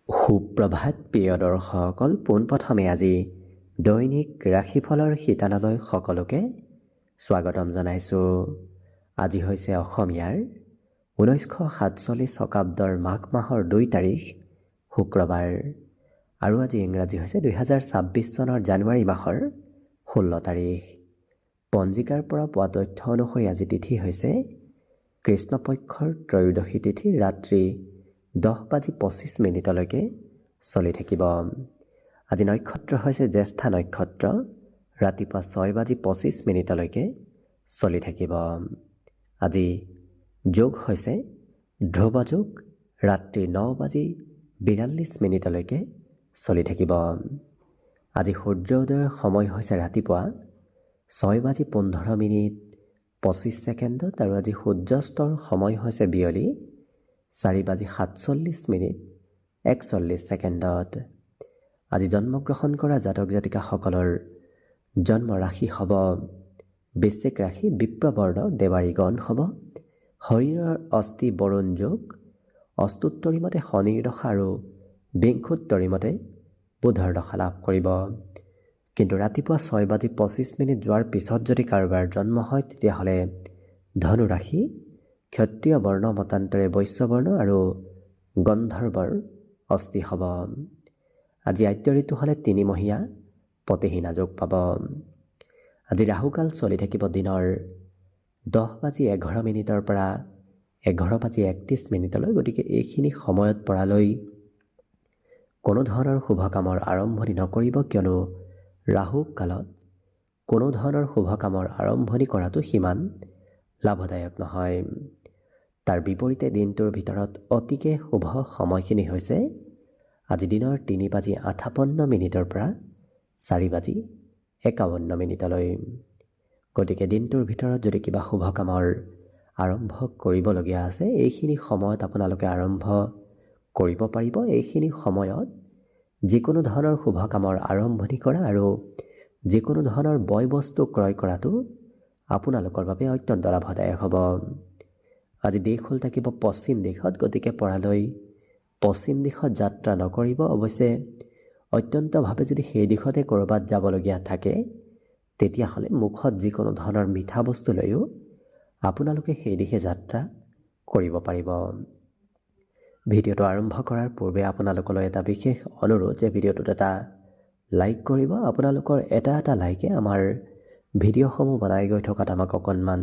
সুপ্ৰভাত প্ৰিয় দৰ্শকসকল, পোনপ্ৰথমে আজি দৈনিক ৰাশিফলৰ শিতানলৈ সকলোকে স্বাগতম জনাইছোঁ। আজি হৈছে অসমীয়াৰ 1947 শকাব্দৰ মাঘ মাহৰ 2 তাৰিখ শুক্ৰবাৰ আৰু আজি ইংৰাজী হৈছে 2026 চনৰ জানুৱাৰী মাহৰ 16 তাৰিখ। পঞ্জিকাৰ পৰা পোৱা তথ্য অনুসৰি আজি তিথি হৈছে কৃষ্ণপক্ষৰ ত্ৰয়োদশী তিথি, ৰাত্ৰি 10:25 চলি থাকিব। আজি নক্ষত্ৰ হৈছে জ্যেষ্ঠা নক্ষত্ৰ, ৰাতিপুৱা 6:25 চলি থাকিব। আজি যোগ হৈছে ধ্ৰুৱ যোগ, ৰাত্ৰি 9:42 চলি থাকিব। আজি সূৰ্য উদয়ৰ সময় হৈছে ৰাতিপুৱা 6:15 আৰু আজি সূৰ্যাস্তৰ সময় হৈছে বিয়লি 4:47 আজি জন্মগ্ৰহণ কৰা জাতক জাতিকাসকলৰ জন্ম ৰাশি হ'ব বৃশ্চিক ৰাশি, বিপ্ৰবৰ্ণ দেৱাৰী গণ হ'ব। শৰীৰৰ অস্থি বৰুণ যোগ, অস্তুত্তৰী মতে শনিৰ দশা আৰু বিংশোত্তৰী মতে বুধৰ দশা লাভ কৰিব। কিন্তু ৰাতিপুৱা 6:25 যোৱাৰ পিছত যদি কাৰোবাৰ জন্ম হয় তেতিয়াহ'লে ধনু ৰাশি, ক্ষত্ৰিয় বৰ্ণ মতান্তৰে বৈশ্য বৰ্ণ আৰু গন্ধৰ্বৰ অস্থি হ'ব। আজি আদ্য ঋতু হ'লে 3 মহীয়া পতিহীনা যোগ পাব। আজি ৰাহুকাল চলি থাকিব দিনৰ 10:11 পৰা 11:31। গতিকে এইখিনি সময়ত পৰালৈ কোনো ধৰণৰ শুভ কামৰ আৰম্ভণি নকৰিব, কিয়নো ৰাহু কালত কোনো ধৰণৰ শুভ কামৰ আৰম্ভণি কৰাটো সিমান লাভদায়ক নহয়। তাৰ বিপৰীতে দিনটোৰ ভিতৰত অতিকে শুভ সময়খিনি হৈছে আজি দিনৰ 3:58 পৰা 4:51। গতিকে দিনটোৰ ভিতৰত যদি কিবা শুভ কামৰ আৰম্ভ কৰিবলগীয়া আছে, এইখিনি সময়ত আপোনালোকে আৰম্ভ কৰিব পাৰিব। এইখিনি সময়ত যিকোনো ধৰণৰ শুভ কামৰ আৰম্ভণি কৰা আৰু যিকোনো ধৰণৰ বয় বস্তু ক্ৰয় কৰাটো আপোনালোকৰ বাবে অত্যন্ত লাভদায়ক হ'ব। আজি দিশ হ'ল থাকিব পশ্চিম দিশত, গতিকে পৰালৈ পশ্চিম দিশত যাত্ৰা নকৰিব। অৱশ্যে অত্যন্তভাৱে যদি সেই দিশতে ক'ৰবাত যাবলগীয়া থাকে তেতিয়াহ'লে মুখত যিকোনো ধৰণৰ মিঠা বস্তু লৈও আপোনালোকে সেই দিশে যাত্ৰা কৰিব পাৰিব। ভিডিঅ'টো আৰম্ভ কৰাৰ পূৰ্বে আপোনালোকলৈ এটা বিশেষ অনুৰোধ যে ভিডিঅ'টোত এটা লাইক কৰিব। আপোনালোকৰ এটা লাইকে আমাৰ ভিডিঅ'সমূহ বনাই গৈ থকাত আমাক অকণমান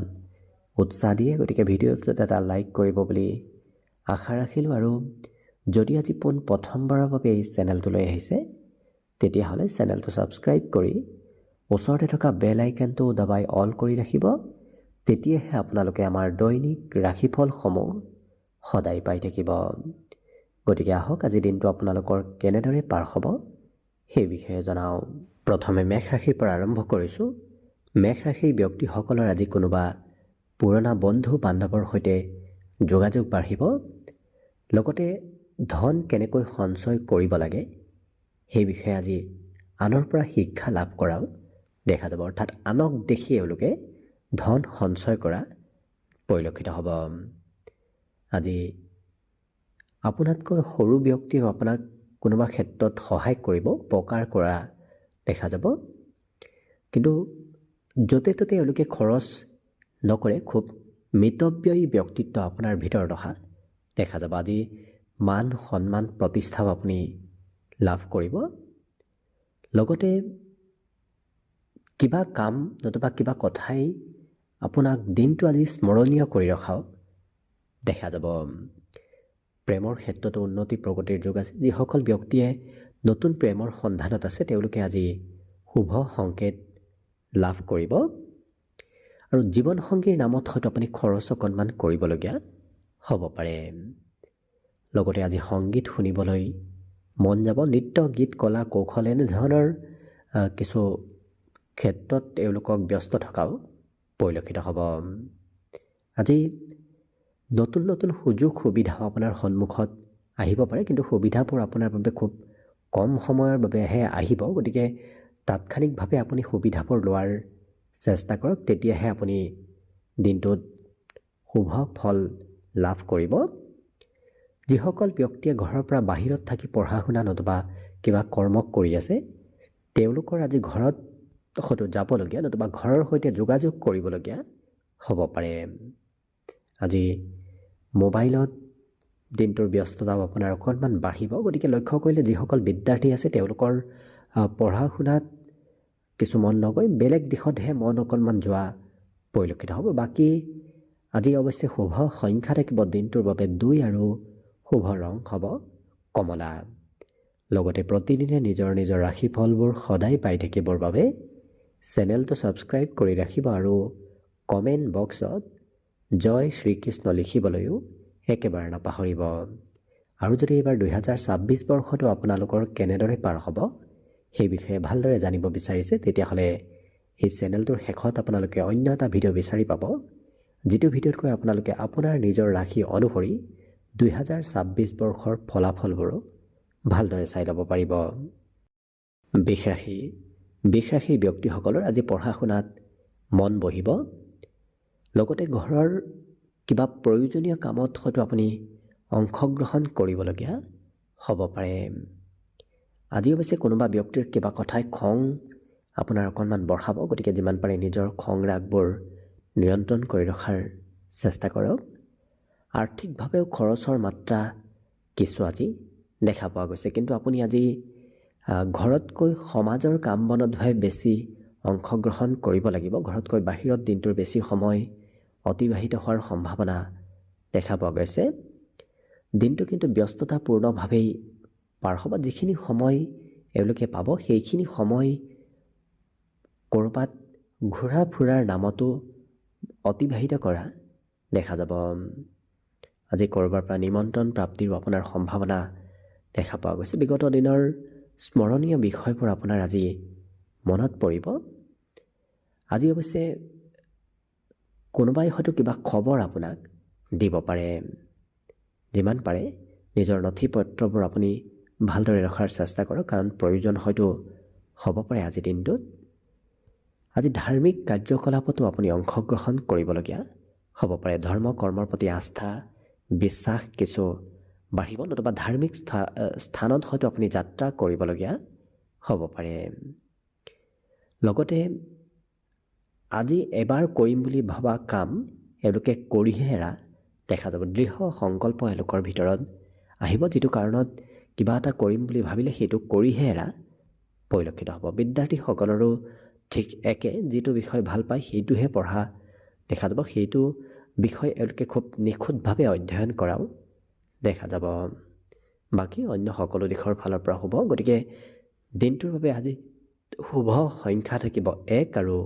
উৎসাহ দিয়ে। গতিকে ভিডিঅ'টোত এটা লাইক কৰিব বুলি আশা ৰাখিলোঁ। আৰু যদি আজি প্ৰথমবাৰৰ বাবে এই চেনেলটোলৈ আহিছে তেতিয়াহ'লে চেনেলটো ছাবস্ক্ৰাইব কৰি ওচৰতে থকা বেল আইকনটো দবাই অল কৰি ৰাখিব। তেতিয়াহে আপোনালোকে আমাৰ দৈনিক ৰাশিফলসমূহ সদায় পাই থাকিব। গতিকে আহক আজি দিনটো আপোনালোকৰ কেনেদৰে পাৰ হ'ব সেই বিষয়ে জনাওঁ। প্ৰথমে মেষ ৰাশিৰ পৰা আৰম্ভ কৰিছোঁ। মেষ ৰাশিৰ ব্যক্তিসকলৰ আজি কোনোবা পুৰণা বন্ধু বান্ধৱৰ সৈতে যোগাযোগ বাঢ়িব। লগতে ধন কেনেকৈ সঞ্চয় কৰিব লাগে সেই বিষয়ে আজি আনৰ পৰা শিক্ষা লাভ কৰাও দেখা যাব। অৰ্থাৎ আনক দেখি এওঁলোকে ধন সঞ্চয় কৰা পৰিলক্ষিত হ'ব। আজি আপোনাতকৈ সৰু ব্যক্তিয়েও আপোনাক কোনোবা ক্ষেত্ৰত সহায় কৰিব, উপকাৰ কৰা দেখা যাব। কিন্তু য'তে ত'তে এওঁলোকে খৰচ নকৰে, খুব মিতব্যয়ী ব্যক্তিত্ব আপোনাৰ ভিতৰত অহা দেখা যাব। আজি মান সন্মান প্ৰতিষ্ঠাও আপুনি লাভ কৰিব। লগতে কিবা কাম নতুবা কিবা কথাই আপোনাক দিনটো আজি স্মৰণীয় কৰি ৰখাও দেখা যাব। প্ৰেমৰ ক্ষেত্ৰতো উন্নতি প্ৰগতিৰ যুগ আছে। যিসকল ব্যক্তিয়ে নতুন প্ৰেমৰ সন্ধানত আছে তেওঁলোকে আজি শুভ সংকেত লাভ কৰিব। আৰু জীৱনসংগীৰ নামত হয়তো আপুনি খৰচ অকণমান কৰিবলগীয়া হ'ব পাৰে। লগতে আজি সংগীত শুনিবলৈ মন যাব। নৃত্য, গীত, কলা, কৌশল এনেধৰণৰ কিছু ক্ষেত্ৰত তেওঁলোকক ব্যস্ত থকাও পৰিলক্ষিত হ'ব। আজি নতুন নতুন সুযোগ সুবিধা আপোনাৰ সন্মুখত আহিব পাৰে, কিন্তু সুবিধাবোৰ আপোনাৰ বাবে খুব কম সময়ৰ বাবেহে আহিব। গতিকে তাৎক্ষণিকভাৱে আপুনি সুবিধাবোৰ লোৱাৰ চেষ্টা কৰক, তেতিয়াহে আপুনি দিনটোত শুভ ফল লাভ কৰিব। যিসকল ব্যক্তিয়ে ঘৰৰ পৰা বাহিৰত থাকি পঢ়া শুনা নতুবা কিবা কৰ্ম কৰি আছে তেওঁলোকৰ আজি ঘৰত হয়তো যাবলগীয়া নতুবা ঘৰৰ সৈতে যোগাযোগ কৰিবলগীয়া হ'ব পাৰে। আজি মোবাইলত দিনটোৰ ব্যস্ততাও আপোনাৰ অকণমান বাঢ়িব। গতিকে লক্ষ্য কৰিলে যিসকল বিদ্যাৰ্থী আছে তেওঁলোকৰ পঢ়া শুনাত কিছু মন নগৈ বেলেগ দিশতহে মন অকণমান যোৱা পৰিলক্ষিত হ'ব। বাকী আজি অৱশ্যে শুভ সংখ্যা থাকিব দিনটোৰ বাবে 2 আৰু শুভ ৰং হ'ব কমলা। লগতে প্ৰতিদিনে নিজৰ নিজৰ ৰাশিফলবোৰ সদায় পাই থাকিবৰ বাবে চেনেলটো ছাবস্ক্ৰাইব কৰি ৰাখিব আৰু কমেণ্ট বক্সত জয় শ্ৰীকৃষ্ণ লিখিবলৈও একেবাৰে নাপাহৰিব। আৰু যদি এইবাৰ 2026 বৰ্ষটো আপোনালোকৰ কেনেদৰে পাৰ হ'ব সেই বিষয়ে ভালদৰে জানিব বিচাৰিছে তেতিয়াহ'লে এই চেনেলটোৰ শেষত আপোনালোকে অন্য এটা ভিডিঅ' বিচাৰি পাব, যিটো ভিডিঅ'তকৈ আপোনালোকে আপোনাৰ নিজৰ ৰাশি অনুসৰি 2026 বৰ্ষৰ ফলাফলবোৰো ভালদৰে চাই ল'ব পাৰিব। বৃষ ৰাশিৰ ব্যক্তিসকলৰ আজি পঢ়া শুনাত মন বহিব। লগতে ঘৰৰ কিবা প্ৰয়োজনীয় কামত হয়তো আপুনি অংশগ্ৰহণ কৰিবলগীয়া হ'ব পাৰে। আজি অৱশ্যে কোনোবা ব্যক্তিৰ কিবা কথাই খং আপোনাৰ অকণমান বঢ়াব। গতিকে যিমান পাৰে নিজৰ খং ৰাগবোৰ নিয়ন্ত্ৰণ কৰি ৰখাৰ চেষ্টা কৰক। আৰ্থিকভাৱেও খৰচৰ মাত্ৰা কিছু আজি দেখা পোৱা গৈছে, কিন্তু আপুনি আজি ঘৰতকৈ সমাজৰ কাম বনতহে বেছি অংশগ্ৰহণ কৰিব লাগিব। ঘৰতকৈ বাহিৰত দিনটোৰ বেছি সময় অতিবাহিত হোৱাৰ সম্ভাৱনা দেখা পোৱা গৈছে। দিনটো কিন্তু ব্যস্ততাপূৰ্ণভাৱেই পাৰ হ'ব। যিখিনি সময় এওঁলোকে পাব সেইখিনি সময় ক'ৰবাত ঘূৰা ফুৰাৰ নামতো অতিবাহিত কৰা দেখা যাব। আজি ক'ৰবাৰ পৰা নিমন্ত্ৰণ প্ৰাপ্তিৰো আপোনাৰ সম্ভাৱনা দেখা পোৱা গৈছে। বিগত দিনৰ স্মৰণীয় বিষয়বোৰ আপোনাৰ আজি মনত পৰিব। আজি অৱশ্যে কোনোবাই হয়তো কিবা খবৰ আপোনাক দিব পাৰে। যিমান পাৰে নিজৰ নথি পত্ৰবোৰ আপুনি ভালদৰে ৰখাৰ চেষ্টা কৰক, কাৰণ প্ৰয়োজন হয়তো হ'ব পাৰে আজিৰ দিনটোত। আজি ধাৰ্মিক কাৰ্যকলাপতো আপুনি অংশগ্ৰহণ কৰিবলগীয়া হ'ব পাৰে। ধৰ্ম কৰ্মৰ প্ৰতি আস্থা বিশ্বাস কিছু বাঢ়িব, নতুবা ধাৰ্মিক স্থানত হয়তো আপুনি যাত্ৰা কৰিবলগীয়া হ'ব পাৰে। লগতে আজি এবাৰ কৰিম বুলি ভবা কাম এওঁলোকে কৰিহে এৰা দেখা যাব। দৃঢ় সংকল্প এওঁলোকৰ ভিতৰত আহিব, যিটো কাৰণত কিবা এটা কৰিম বুলি ভাবিলে সেইটো কৰিহে এৰা পৰিলক্ষিত হ'ব। বিদ্যাৰ্থীসকলৰো ঠিক একে, যিটো বিষয় ভাল পায় সেইটোহে পঢ়া দেখা যাব। সেইটো বিষয় এওঁলোকে খুব নিখুঁতভাৱে অধ্যয়ন কৰাও দেখা যাব। বাকী অন্য সকলো দিশৰ ফালৰ পৰা শুভ। গতিকে দিনটোৰ বাবে আজি শুভ সংখ্যা থাকিব 1 আৰু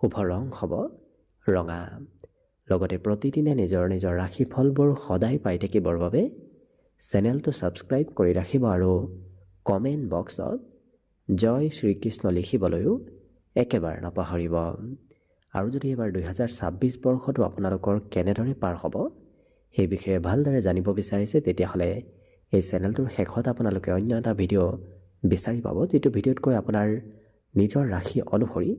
শুভ ৰং হ'ব ৰঙা। লগতে প্ৰতিদিনে নিজৰ নিজৰ ৰাশিফলবোৰ সদায় পাই থাকিবৰ বাবে চেনেলটো ছাবস্ক্ৰাইব কৰি ৰাখিব আৰু কমেণ্ট বক্সত জয় শ্ৰীকৃষ্ণ লিখিবলৈও একেবাৰে নাপাহৰিব। আৰু যদি এইবাৰ 2026 বৰ্ষটো আপোনালোকৰ কেনেদৰে পাৰ হ'ব সেই বিষয়ে ভালদৰে জানিব বিচাৰিছে তেতিয়াহ'লে এই চেনেলটোৰ শেষত আপোনালোকে অন্য এটা ভিডিঅ' বিচাৰি পাব, যিটো ভিডিঅ'তকৈ আপোনাৰ নিজৰ ৰাশি অনুসৰি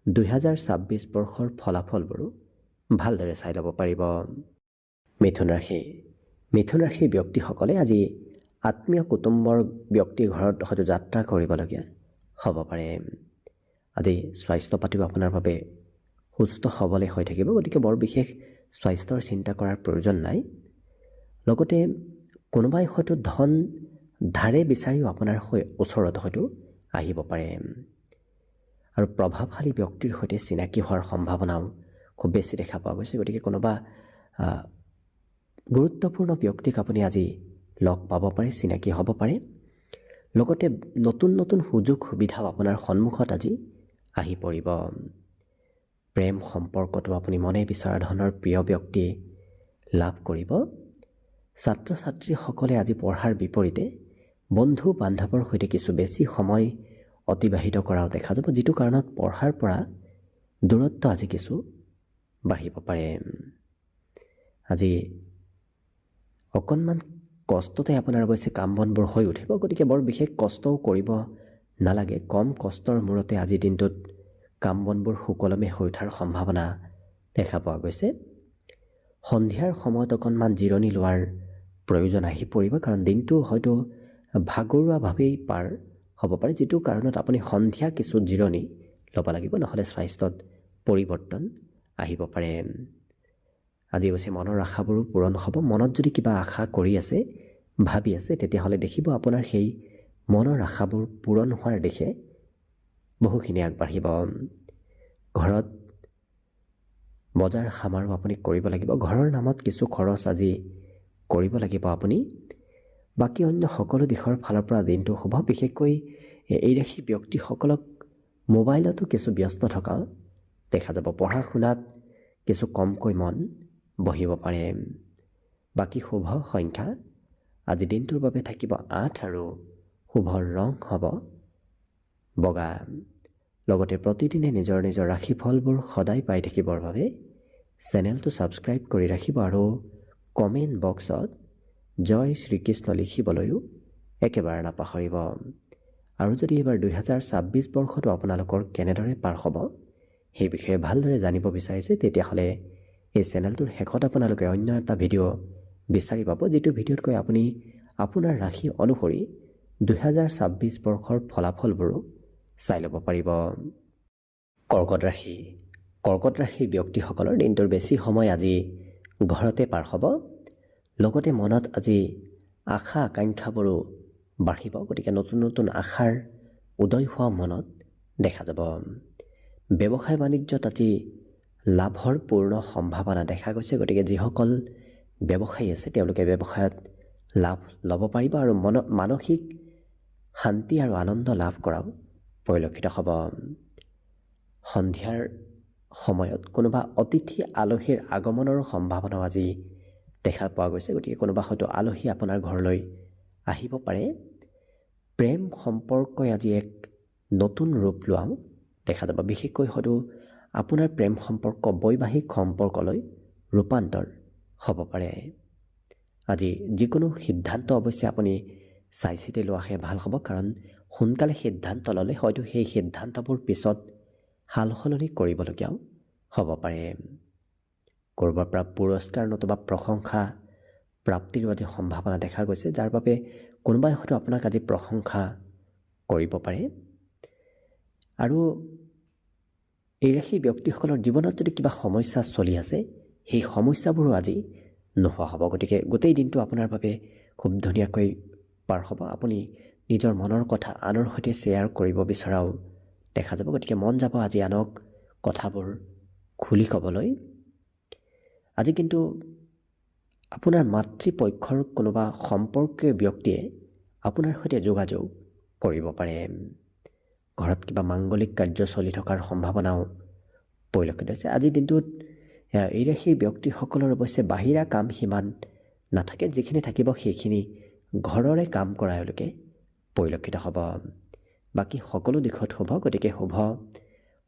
2026 বৰ্ষৰ ফলাফলবোৰো ভালদৰে চাই ল'ব পাৰিব। মিথুন ৰাশিৰ ব্যক্তিসকলে আজি আত্মীয় কুটুম্বৰ ব্যক্তিৰ ঘৰত হয়তো যাত্ৰা কৰিবলগীয়া হ'ব পাৰে। আজি স্বাস্থ্য পাতিও আপোনাৰ বাবে সুস্থ সবলে হৈ থাকিব। গতিকে বৰ বিশেষ স্বাস্থ্যৰ চিন্তা কৰাৰ প্ৰয়োজন নাই। লগতে কোনোবাই হয়তো ধন ধাৰে বিচাৰিও আপোনাৰ ওচৰত হয়তো আহিব পাৰে। আৰু প্ৰভাৱশালী ব্যক্তিৰ সৈতে চিনাকি হোৱাৰ সম্ভাৱনাও খুব বেছি দেখা পোৱা গৈছে। গতিকে কোনোবা গুৰুত্বপূৰ্ণ ব্যক্তিক আপুনি আজি লগ পাব পাৰে, চিনাকি হ'ব পাৰে। লগতে নতুন নতুন সুযোগ সুবিধাও আপোনাৰ সন্মুখত আজি আহি পৰিব। প্ৰেম সম্পৰ্কটো আপুনি মনে বিচৰা ধৰণৰ প্ৰিয় ব্যক্তি লাভ কৰিব। ছাত্ৰ ছাত্ৰীসকলে আজি পঢ়াৰ বিপৰীতে বন্ধু বান্ধৱৰ সৈতে কিছু বেছি সময় অতিবাহিত কৰাও দেখা যাব, যিটো কাৰণত পঢ়াৰ পৰা দূৰত্ব আজি কিছু বাঢ়িব পাৰে। আজি অকণমান কষ্টতে আপোনাৰ অৱশ্যে কাম বনবোৰ হৈ উঠিব। গতিকে বৰ বিশেষ কষ্টও কৰিব নালাগে। কম কষ্টৰ মূৰতে আজিৰ দিনটোত কাম বনবোৰ সুকলমে হৈ উঠাৰ সম্ভাৱনা দেখা পোৱা গৈছে। সন্ধিয়াৰ সময়ত অকণমান জিৰণি লোৱাৰ প্ৰয়োজন আহি পৰিব, কাৰণ দিনটো হয়তো ভাগৰুৱাভাৱেই পাৰ হ'ব পাৰে, যিটো কাৰণত আপুনি সন্ধিয়া কিছু জিৰণি ল'ব লাগিব, নহ'লে স্বাস্থ্যত পৰিৱৰ্তন আহিব পাৰে। আজি অৱশ্যে মনৰ আশাবোৰো পূৰণ হ'ব। মনত যদি কিবা আশা কৰি আছে, ভাবি আছে, তেতিয়াহ'লে দেখিব আপোনাৰ সেই মনৰ আশাবোৰ পূৰণ হোৱাৰ দিশে বহুখিনি আগবাঢ়িব। ঘৰত বজাৰ সামাৰো আপুনি কৰিব লাগিব। ঘৰৰ নামত কিছু খৰচ আজি কৰিব লাগিব আপুনি। বাকী অন্য সকলো দিশৰ ফালৰ পৰা দিনটো শুভ। বিশেষকৈ এই ৰাশিৰ ব্যক্তিসকলক মোবাইলতো কিছু ব্যস্ত থকা দেখা যাব। পঢ়া শুনাত কিছু কমকৈ মন বহিব পাৰে। বাকী শুভ সংখ্যা আজি দিনটোৰ বাবে থাকিব 8 আৰু শুভ ৰং হ'ব বগা। লগতে প্ৰতিদিনে নিজৰ নিজৰ ৰাশিফলবোৰ সদায় পাই থাকিবৰ বাবে চেনেলটো ছাবস্ক্ৰাইব কৰি ৰাখিব আৰু কমেণ্ট বক্সত জয় শ্ৰীকৃষ্ণ লিখিবলৈও একেবাৰে নাপাহৰিব। আৰু যদি এইবাৰ 2026 বৰ্ষটো আপোনালোকৰ কেনেদৰে পাৰ হ'ব সেই বিষয়ে ভালদৰে জানিব বিচাৰিছে, তেতিয়াহ'লে এই চেনেলটোৰ শেষত আপোনালোকে অন্য এটা ভিডিঅ' বিচাৰি পাব, যিটো ভিডিঅ'তকৈ আপুনি আপোনাৰ ৰাশি অনুসৰি 2026 বৰ্ষৰ ফলাফলবোৰো চাই ল'ব পাৰিব। কৰ্কট ৰাশি। কৰ্কট ৰাশিৰ ব্যক্তিসকলৰ দিনটোৰ বেছি সময় আজি ঘৰতে পাৰ হ'ব। লগতে মনত আজি আশা আকাংক্ষাবোৰো বাঢ়িব। গতিকে নতুন নতুন আশাৰ উদয় হোৱা মনত দেখা যাব। ব্যৱসায় বাণিজ্যত আজি লাভৰ পূৰ্ণ সম্ভাৱনা দেখা গৈছে। গতিকে যিসকল ব্যৱসায়ী আছে তেওঁলোকে ব্যৱসায়ত লাভ ল'ব পাৰিব আৰু মানসিক শান্তি আৰু আনন্দ লাভ কৰাও পৰিলক্ষিত হ'ব। সন্ধিয়াৰ সময়ত কোনোবা অতিথি আলহীৰ আগমনৰ সম্ভাৱনাও আজি দেখা পোৱা গৈছে। গতিকে কোনোবা হয়তো আলহী আপোনাৰ ঘৰলৈ আহিব পাৰে। প্ৰেম সম্পৰ্কই আজি এক নতুন ৰূপ লোৱাও দেখা যাব। বিশেষকৈ হয়তো আপোনাৰ প্ৰেম সম্পৰ্ক বৈবাহিক সম্পৰ্কলৈ ৰূপান্তৰ হ'ব পাৰে। আজি যিকোনো সিদ্ধান্ত অৱশ্যে আপুনি চাই চিতি লোৱাহে ভাল হ'ব, কাৰণ সোনকালে সিদ্ধান্ত ল'লে হয়তো সেই সিদ্ধান্তবোৰ পিছত সাল সলনি কৰিবলগীয়াও হ'ব পাৰে। ক'ৰবাৰ পৰা পুৰস্কাৰ নতুবা প্ৰশংসা প্ৰাপ্তিৰো আজি সম্ভাৱনা দেখা গৈছে, যাৰ বাবে কোনোবাই হয়তো আপোনাক আজি প্ৰশংসা কৰিব পাৰে। আৰু এই ৰাশিৰ ব্যক্তিসকলৰ জীৱনত যদি কিবা সমস্যা চলি আছে, সেই সমস্যাবোৰো আজি নোহোৱা হ'ব। গতিকে গোটেই দিনটো আপোনাৰ বাবে খুব ধুনীয়াকৈ পাৰ হ'ব। আপুনি নিজৰ মনৰ কথা আনৰ সৈতে শ্বেয়াৰ কৰিব বিচৰাও দেখা যাব। গতিকে মন যাব আজি আনক কথাবোৰ খুলি ক'বলৈ। আজি কিন্তু আপোনাৰ মাতৃপক্ষৰ কোনোবা সম্পৰ্কীয় ব্যক্তিয়ে আপোনাৰ সৈতে যোগাযোগ কৰিব পাৰে। ঘৰত কিবা মাংগলিক কাৰ্য চলি থকাৰ সম্ভাৱনাও পৰিলক্ষিত হৈছে। আজিৰ দিনটোত এই ৰাশিৰ ব্যক্তিসকলৰ অৱশ্যে বাহিৰা কাম সিমান নাথাকে, যিখিনি থাকিব সেইখিনি ঘৰৰে কাম কৰা এওঁলোকে পৰিলক্ষিত হ'ব। বাকী সকলো দিশত শুভ। গতিকে শুভ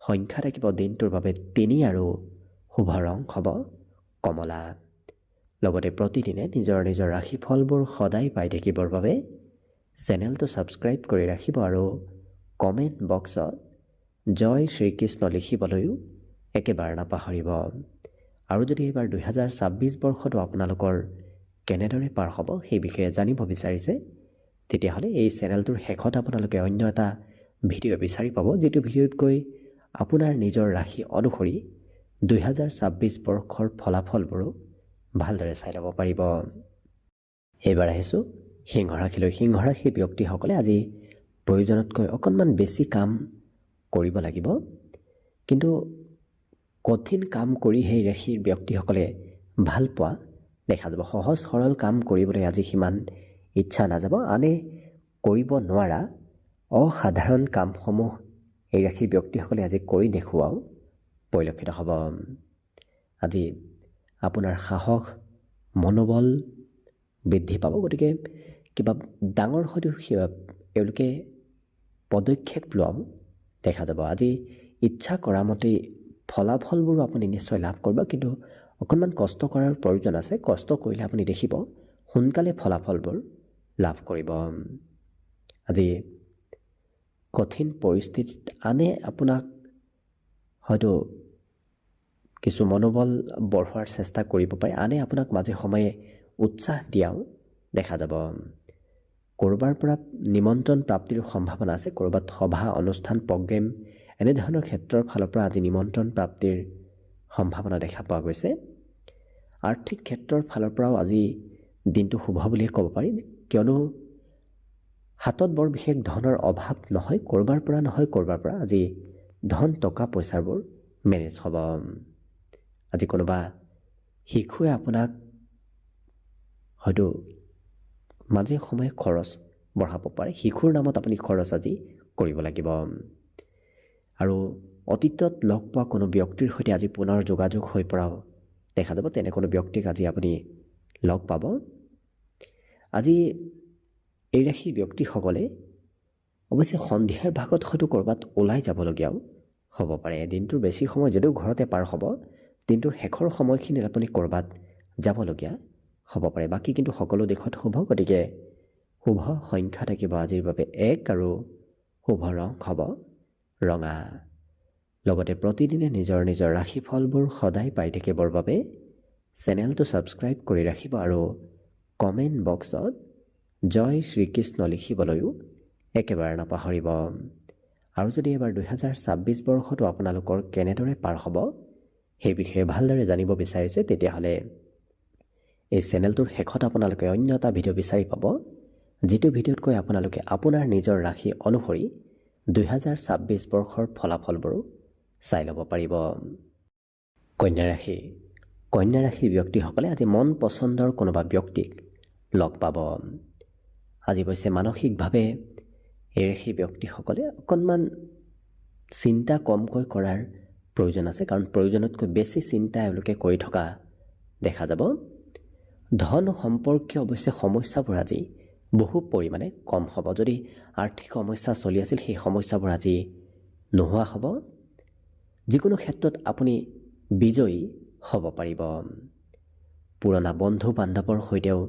সংখ্যা থাকিব দিনটোৰ বাবে 3 আৰু শুভ ৰং হ'ব কমলা। লগতে প্ৰতিদিনে নিজৰ নিজৰ ৰাশিফলবোৰ সদায় পাই থাকিবৰ বাবে চেনেলটো ছাবস্ক্ৰাইব কৰি ৰাখিব আৰু কমেণ্ট বক্সত জয় শ্ৰীকৃষ্ণ লিখিবলৈও একেবাৰে নাপাহৰিব। আৰু যদি এইবাৰ 2026 বৰ্ষটো আপোনালোকৰ কেনেদৰে পাৰ হ'ব সেই বিষয়ে জানিব বিচাৰিছে, তেতিয়াহ'লে এই চেনেলটোৰ শেষত আপোনালোকে অন্য এটা ভিডিঅ' বিচাৰি পাব, যিটো ভিডিঅ'তকৈ আপোনাৰ নিজৰ ৰাশি অনুসৰি 2026 বৰ্ষৰ ফলাফলবোৰো ভালদৰে চাই ল'ব পাৰিব। এইবাৰ আহিছোঁ সিংহ ৰাশিলৈ। সিংহ ৰাশিৰ ব্যক্তিসকলে আজি প্ৰয়োজনতকৈ অকণমান বেছি কাম কৰিব লাগিব, কিন্তু কঠিন কাম কৰি সেই ৰাশিৰ ব্যক্তিসকলে ভাল পোৱা দেখা যাব। সহজ সৰল কাম কৰিবলৈ আজি সিমান ইচ্ছা নাযাব। আনে কৰিব নোৱাৰা অসাধাৰণ কামসমূহ এই ৰাশিৰ ব্যক্তিসকলে আজি কৰি দেখুৱাও পৰিলক্ষিত হ'ব। আজি আপোনাৰ সাহস মনোবল বৃদ্ধি পাব। গতিকে কিবা ডাঙৰ হয়তো এওঁলোকে পদক্ষেপ লোৱাও দেখা যাব। আজি ইচ্ছা কৰা মতেই ফলাফলবোৰো আপুনি নিশ্চয় লাভ কৰিব, কিন্তু অকণমান কষ্ট কৰাৰ প্ৰয়োজন আছে। কষ্ট কৰিলে আপুনি দেখিব সোনকালে ফলাফলবোৰ লাভ কৰিব। আজি কঠিন পৰিস্থিতিত আনে আপোনাক হয়তো কিছু মনোবল বঢ়োৱাৰ চেষ্টা কৰিব পাৰে। আনে আপোনাক মাজে সময়ে উৎসাহ দিয়াও দেখা যাব। ক'ৰবাৰ পৰা নিমন্ত্ৰণ প্ৰাপ্তিৰ সম্ভাৱনা আছে। ক'ৰবাত সভা অনুষ্ঠান প্ৰগ্ৰেম এনেধৰণৰ ক্ষেত্ৰৰ ফালৰ পৰা আজি নিমন্ত্ৰণ প্ৰাপ্তিৰ সম্ভাৱনা দেখা পোৱা গৈছে। আৰ্থিক ক্ষেত্ৰৰ ফালৰ পৰাও আজি দিনটো শুভ বুলিয়ে ক'ব পাৰি, কিয়নো হাতত বৰ বিশেষ ধনৰ অভাৱ নহয়, ক'ৰবাৰ পৰা নহয় ক'ৰবাৰ পৰা আজি ধন টকা পইচাবোৰ মেনেজ হ'ব। আজি কোনোবা শিশুৱে আপোনাক হয়তো মাজে সময়ে খৰচ বঢ়াব পাৰে। শিশুৰ নামত আপুনি খৰচ আজি কৰিব লাগিব। আৰু অতীতত লগ পোৱা কোনো ব্যক্তিৰ সৈতে আজি পুনৰ যোগাযোগ হৈ পৰাও দেখা যাব। তেনে কোনো ব্যক্তিক আজি আপুনি লগ পাব। আজি এই ৰাশিৰ ব্যক্তিসকলে অৱশ্যে সন্ধিয়াৰ ভাগত হয়তো ক'ৰবাত ওলাই যাবলগীয়াও হ'ব পাৰে। দিনটোৰ বেছি সময় যদিও ঘৰতে পাৰ হ'ব, দিনটোৰ শেষৰ সময়খিনিত আপুনি ক'ৰবাত যাবলগীয়া হ'ব পাৰে। বাকী কিন্তু সকলো দিশত শুভ। গতিকে শুভ সংখ্যা থাকিব আজিৰ বাবে 1 আৰু শুভ ৰং হ'ব ৰঙা। লগতে প্ৰতিদিনে নিজৰ নিজৰ ৰাশিফলবোৰ সদায় পাই থাকিবৰ বাবে চেনেলটো ছাবস্ক্ৰাইব কৰি ৰাখিব আৰু কমেণ্ট বক্সত জয় শ্ৰীকৃষ্ণ লিখিবলৈও একেবাৰে নাপাহৰিব। আৰু যদি এবাৰ 2026 বৰ্ষটো আপোনালোকৰ কেনেদৰে পাৰ হ'ব সেই বিষয়ে ভালদৰে জানিব বিচাৰিছে, তেতিয়াহ'লে এই চেনেলটোৰ শেষত আপোনালোকে অন্য এটা ভিডিঅ' বিচাৰি পাব, যিটো ভিডিঅ'তকৈ আপোনালোকে আপোনাৰ নিজৰ ৰাশি অনুসৰি 2026 বৰ্ষৰ ফলাফলবোৰো চাই ল'ব পাৰিব। কন্যা ৰাশি। কন্যা ৰাশিৰ ব্যক্তিসকলে আজি মন পচন্দৰ কোনোবা ব্যক্তিক লগ পাব। আজি অৱশ্যে মানসিকভাৱে এই ৰাশিৰ ব্যক্তিসকলে অকণমান চিন্তা কমকৈ কৰাৰ প্ৰয়োজন আছে, কাৰণ প্ৰয়োজনতকৈ বেছি চিন্তা এওঁলোকে কৰি থকা দেখা যাব। ধন সম্পৰ্কীয় অৱশ্যে সমস্যাবোৰ আজি বহু পৰিমাণে কম হ'ব। যদি আৰ্থিক সমস্যা চলি আছিল সেই সমস্যাবোৰ আজি নোহোৱা হ'ব। যিকোনো ক্ষেত্ৰত আপুনি বিজয়ী হ'ব পাৰিব। পুৰণা বন্ধু বান্ধৱৰ সৈতেও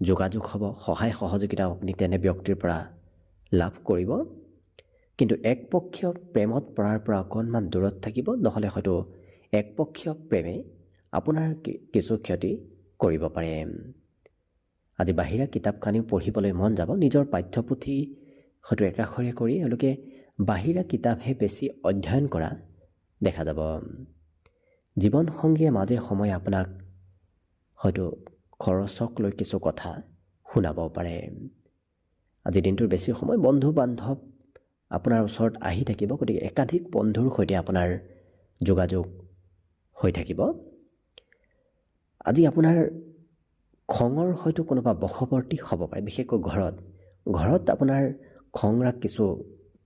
যোগাযোগ হ'ব, সহায় সহযোগিতাও আপুনি তেনে ব্যক্তিৰ পৰা লাভ কৰিব। কিন্তু একপক্ষীয় প্ৰেমত পৰাৰ পৰা অকণমান দূৰত থাকিব, নহ'লে হয়তো একপক্ষীয় প্ৰেমে আপোনাৰ কিছু ক্ষতি কৰিব পাৰে। আজি বাহিৰা কিতাপ কানিও পঢ়িবলৈ মন যাব। নিজৰ পাঠ্যপুথি হয়তো একাষৰীয়া কৰি এওঁলোকে বাহিৰা কিতাপহে বেছি অধ্যয়ন কৰা দেখা যাব। জীৱনসংগীয়ে মাজে সময়ে আপোনাক হয়তো খৰচক লৈ কিছু কথা শুনাব পাৰে। আজি দিনটোৰ বেছি সময় বন্ধু বান্ধৱ আপোনাৰ ওচৰত আহি থাকিব। গতিকে একাধিক বন্ধুৰ সৈতে আপোনাৰ যোগাযোগ হৈ থাকিব। আজি আপোনাৰ খঙৰ হয়তো কোনোবা বশৱৰ্তী হ'ব পাৰে, বিশেষকৈ ঘৰত আপোনাৰ খং ৰাগ কিছু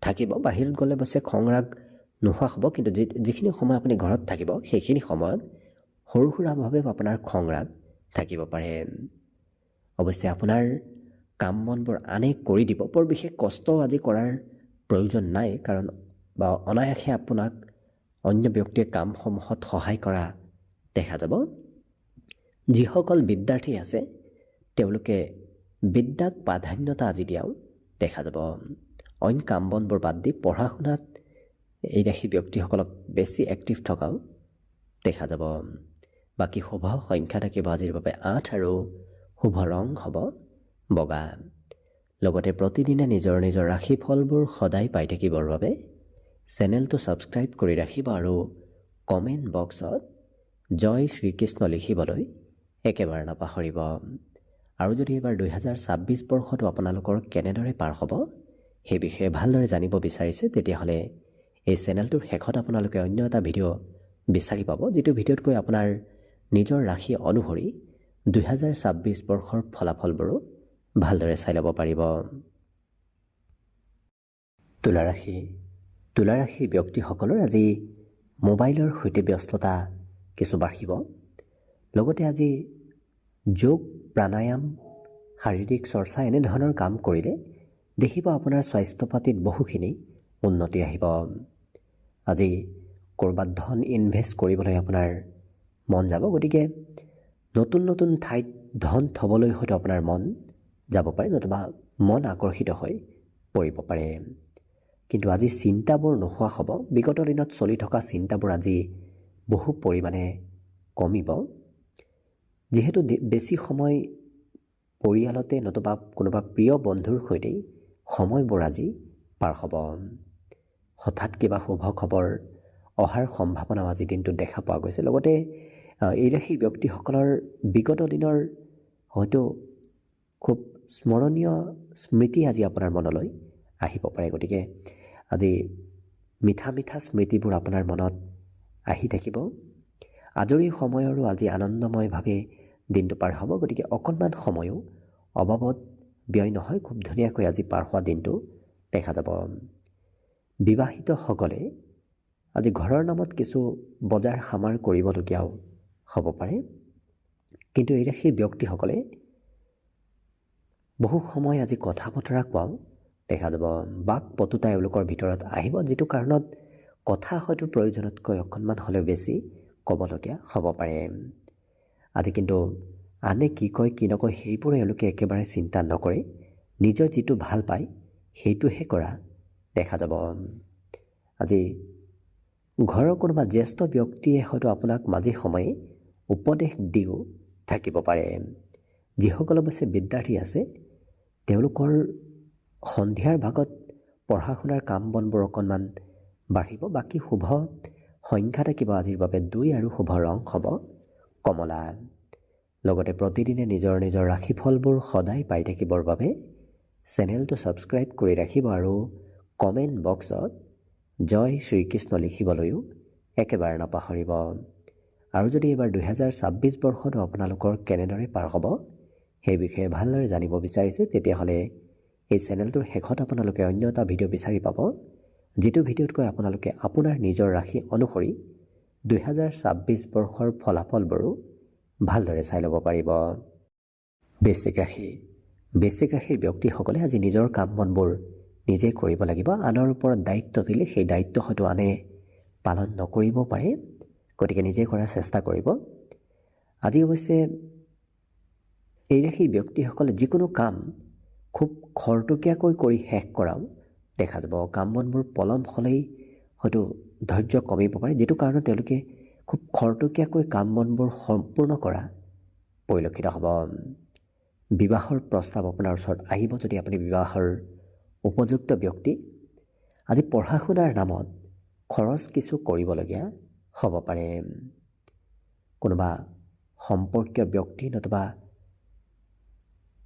থাকিব। বাহিৰত গ'লে অৱশ্যে খং ৰাগ নোহোৱা হ'ব, কিন্তু যিখিনি সময় আপুনি ঘৰত থাকিব সেইখিনি সময়ত সৰু সুৰাভাৱে আপোনাৰ খং ৰাগ থাকিব পাৰে। অৱশ্যে আপোনাৰ কাম বনবোৰ আনে কৰি দিব। বৰ বিশেষ কষ্ট আজি কৰাৰ প্ৰয়োজন নাই, কাৰণ বা অনায়াসে আপোনাক অন্য ব্যক্তিয়ে কামসমূহত সহায় কৰা দেখা যাব। যিসকল বিদ্যাৰ্থী আছে তেওঁলোকে বিদ্যাক প্ৰাধান্যতা আজি দিয়াও দেখা যাব। অইন কাম বনবোৰ বাদ দি পঢ়া শুনাত এই ৰাশি ব্যক্তিসকলক বেছি এক্টিভ থকাও দেখা যাব। বাকী শুভ সংখ্যা থাকিব আজিৰ বাবে 8 আৰু শুভ ৰং হ'ব বগা। লগতে প্ৰতিদিনে নিজৰ নিজৰ ৰাশিফলবোৰ সদায় পাই থাকিবৰ বাবে চেনেলটো ছাবস্ক্ৰাইব কৰি ৰাখিব আৰু কমেণ্ট বক্সত জয় শ্ৰীকৃষ্ণ লিখিবলৈ একেবাৰে নাপাহৰিব। আৰু যদি এইবাৰ 2026 বৰ্ষটো আপোনালোকৰ কেনেদৰে পাৰ হ'ব সেই বিষয়ে ভালদৰে জানিব বিচাৰিছে, তেতিয়াহ'লে এই চেনেলটোৰ শেষত আপোনালোকে অন্য এটা ভিডিঅ' বিচাৰি পাব, যিটো ভিডিঅ'তকৈ আপোনাৰ নিজৰ ৰাশি অনুসৰি 2026 বৰ্ষৰ ফলাফলবোৰো ভালদৰে চাই ল'ব পাৰিব। তুলা ৰাশি। তুলা ৰাশিৰ ব্যক্তিসকলৰ আজি মোবাইলৰ সৈতে ব্যস্ততা কিছু বাঢ়িব। লগতে আজি যোগ প্ৰাণায়াম শাৰীৰিক চৰ্চা এনেধৰণৰ কাম কৰিলে দেখিব আপোনাৰ স্বাস্থ্য পাতিত বহুখিনি উন্নতি আহিব। আজি ক'ৰবাত ধন ইনভেষ্ট কৰিবলৈ আপোনাৰ মন যাব। গতিকে নতুন নতুন ঠাইত ধন থ'বলৈ হয়তো আপোনাৰ মন যাব পাৰে, নতুবা মন আকৰ্ষিত হৈ পৰিব পাৰে। কিন্তু আজি চিন্তাবোৰ নোহোৱা হ'ব। বিগত দিনত চলি থকা চিন্তাবোৰ আজি বহু পৰিমাণে কমিব। যিহেতু বেছি সময় পৰিয়ালতে নতুবা কোনোবা প্ৰিয় বন্ধুৰ সৈতে সময়বোৰ আজি পাৰ হ'ব। হঠাৎ কিবা শুভ খবৰ অহাৰ সম্ভাৱনাও আজি দিনটোত দেখা পোৱা গৈছে। লগতে এই ৰাশিৰ ব্যক্তিসকলৰ বিগত দিনৰ হয়তো খুব স্মৰণীয় স্মৃতি আজি আপোনাৰ মনলৈ আহিব পাৰে। গতিকে আজি মিঠা মিঠা স্মৃতিবোৰ আপোনাৰ মনত আহি থাকিব। আজৰি সময়ৰো আজি আনন্দময়ভাৱে দিনটো পাৰ হ'ব। গতিকে অকণমান সময়ো অবাবত ব্যয় নহয়, খুব ধুনীয়াকৈ আজি পাৰ হোৱা দিনটো দেখা যাব। বিবাহিতসকলে আজি ঘৰৰ নামত কিছু বজাৰ সামাৰ কৰিবলগীয়াও হ'ব পাৰে। কিন্তু এই ৰাশিৰ ব্যক্তিসকলে বহু সময় আজি কথা বতৰা কোৱাও দেখা যাব। বাক পটুতা এওঁলোকৰ ভিতৰত আহিব, যিটো কাৰণত কথা হয়তো প্ৰয়োজনতকৈ অকণমান হ'লেও বেছি ক'বলগীয়া হ'ব পাৰে। আজি কিন্তু আনে কি কয় কি নকয় সেইবোৰ এওঁলোকে একেবাৰে চিন্তা নকৰে, নিজৰ যিটো ভাল পায় সেইটোহে কৰা দেখা যাব। আজি ঘৰৰ কোনোবা জ্যেষ্ঠ ব্যক্তিয়ে হয়তো আপোনাক মাজে সময়ে উপদেশ দিও থাকিব পাৰে। যিসকল অৱশ্যে বিদ্যাৰ্থী আছে তেওঁলোকৰ সন্ধিয়াৰ ভাগত পঢ়া শুনাৰ কাম বনবোৰ অকণমান বাঢ়িব। বাকী শুভ সংখ্যা থাকিব আজিৰ বাবে 2 আৰু শুভ ৰং হ'ব কমলা। লগতে প্ৰতিদিনে নিজৰ নিজৰ ৰাশিফলবোৰ সদায় পাই থাকিবৰ বাবে চেনেলটো ছাবস্ক্ৰাইব কৰি ৰাখিব আৰু কমেণ্ট বক্সত জয় শ্ৰীকৃষ্ণ লিখিবলৈও একেবাৰে নাপাহৰিব। আৰু যদি এইবাৰ 2026 বৰ্ষটো আপোনালোকৰ কেনেদৰে পাৰ হ'ব সেই বিষয়ে ভালদৰে জানিব বিচাৰিছে, তেতিয়াহ'লে এই চেনেলটোৰ শেষত আপোনালোকে অন্য এটা ভিডিঅ' বিচাৰি পাব, যিটো ভিডিঅ'তকৈ আপোনালোকে আপোনাৰ নিজৰ ৰাশি অনুসৰি 2026 বৰ্ষৰ ফলাফলবোৰো ভালদৰে চাই ল'ব পাৰিব। বৃশ্চিক ৰাশিৰ ব্যক্তিসকলে আজি নিজৰ কাম বনবোৰ নিজে কৰিব লাগিব। আনৰ ওপৰত দায়িত্ব দিলে সেই দায়িত্ব হয়তো আনে পালন নকৰিব পাৰে, গতিকে নিজে কৰাৰ চেষ্টা কৰিব। আজি অৱশ্যে এই ৰাশিৰ ব্যক্তিসকলে যিকোনো কাম খুব খৰতকীয়াকৈ কৰি শেষ কৰাও দেখা যাব। কাম বনবোৰ পলম হ'লেই হয়তো ধৈৰ্য কমিব পাৰে, যিটো কাৰণত তেওঁলোকে খুব খৰতকীয়াকৈ কাম বনবোৰ সম্পূৰ্ণ কৰা পৰিলক্ষিত হ'ব। বিবাহৰ প্ৰস্তাৱ আপোনাৰ ওচৰত আহিব যদি আপুনি বিবাহৰ উপযুক্ত ব্যক্তি। আজি পঢ়া শুনাৰ নামত খৰচ কিছু কৰিবলগীয়া হ'ব পাৰে। কোনোবা সম্পৰ্কীয় ব্যক্তি নতুবা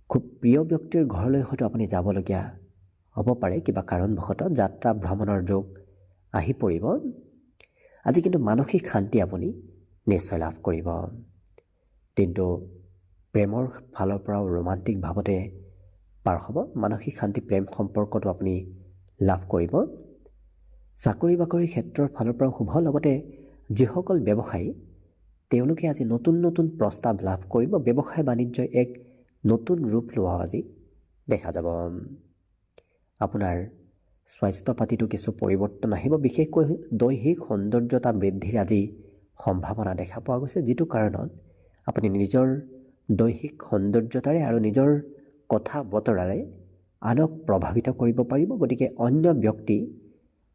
খুব প্ৰিয় ব্যক্তিৰ ঘৰলৈ হয়তো আপুনি যাবলগীয়া হ'ব পাৰে। কিবা কাৰণবশতঃ যাত্ৰা ভ্ৰমণৰ যোগ আহি পৰিব। আজি কিন্তু মানসিক শান্তি আপুনি নিশ্চয় লাভ কৰিব। দিনটো প্ৰেমৰ ফালৰ পৰাও ৰোমান্টিক ভাৱতে পাৰ হ'ব। মানসিক শান্তি প্ৰেম সম্পৰ্কটো আপুনি লাভ কৰিব। চাকৰি বাকৰিৰ ক্ষেত্ৰৰ ফালৰ পৰাও শুভ। লগতে যিসকল ব্যৱসায়ী তেওঁলোকে আজি নতুন নতুন প্ৰস্তাৱ লাভ কৰিব। ব্যৱসায় বাণিজ্যই এক নতুন ৰূপ লোৱা আজি দেখা যাব। আপোনাৰ স্বাস্থ্য পাতিটো কিছু পৰিৱৰ্তন আহিব। বিশেষকৈ দৈহিক সৌন্দৰ্যতা বৃদ্ধিৰ আজি সম্ভাৱনা দেখা পোৱা গৈছে, যিটো কাৰণত আপুনি নিজৰ দৈহিক সৌন্দৰ্যতাৰে আৰু নিজৰ কথা বতৰাৰে আনক প্ৰভাৱিত কৰিব পাৰিব। গতিকে অন্য ব্যক্তি